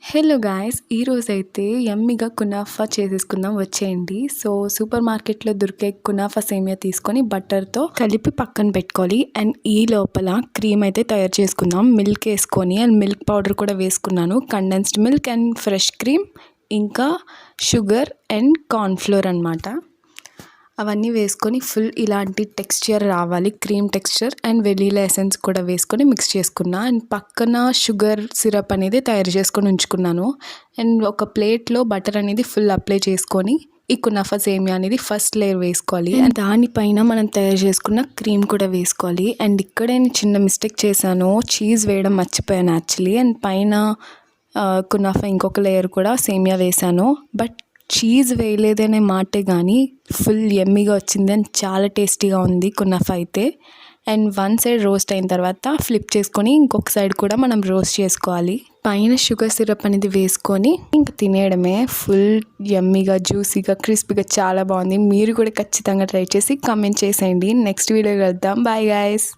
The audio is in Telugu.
హలో గాయ్స్, ఈరోజైతే యమ్మీగా కునాఫా చేసేసుకుందాం వచ్చేయండి. సో సూపర్ మార్కెట్లో దొరికే కునాఫా సేమియా తీసుకొని బటర్తో కలిపి పక్కన పెట్టుకోవాలి. అండ్ ఈ లోపల క్రీమ్ అయితే తయారు చేసుకుందాం. మిల్క్ వేసుకొని అండ్ మిల్క్ పౌడర్ కూడా వేసుకున్నాను. Condensed milk and fresh cream, ఇంకా షుగర్ అండ్ కార్న్ఫ్లోర్ అనమాట. అవన్నీ వేసుకొని ఫుల్ ఇలాంటి టెక్స్చర్ రావాలి, cream texture. And vanilla essence కూడా వేసుకొని మిక్స్ చేసుకున్నా. అండ్ పక్కన షుగర్ సిరప్ అనేది తయారు చేసుకొని ఉంచుకున్నాను. అండ్ ఒక ప్లేట్లో బటర్ అనేది ఫుల్ అప్లై చేసుకొని ఈ కునాఫా సేమియా అనేది ఫస్ట్ లేయర్ వేసుకోవాలి. అండ్ దానిపైన మనం తయారు చేసుకున్న క్రీమ్ కూడా వేసుకోవాలి. అండ్ ఇక్కడ నేను చిన్న మిస్టేక్ చేశాను, చీజ్ వేయడం మర్చిపోయాను యాక్చువల్లీ. అండ్ పైన కునాఫా ఇంకొక లేయర్ కూడా సేమియా వేసాను. బట్ చీజ్ వేయలేదనే మాటే కానీ ఫుల్ యమ్మీగా వచ్చింది అండ్ చాలా టేస్టీగా ఉంది కునాఫా అయితే. అండ్ వన్ సైడ్ రోస్ట్ అయిన తర్వాత ఫ్లిప్ చేసుకొని ఇంకొక సైడ్ కూడా మనం రోస్ట్ చేసుకోవాలి. పైన షుగర్ సిరప్ అనేది వేసుకొని ఇంక తినేయడమే. ఫుల్ యమ్మీగా, జ్యూసీగా, క్రిస్పీగా చాలా బాగుంది. మీరు కూడా ఖచ్చితంగా ట్రై చేసి కామెంట్ చేసేయండి. నెక్స్ట్ వీడియో కలుద్దాం. Bye guys.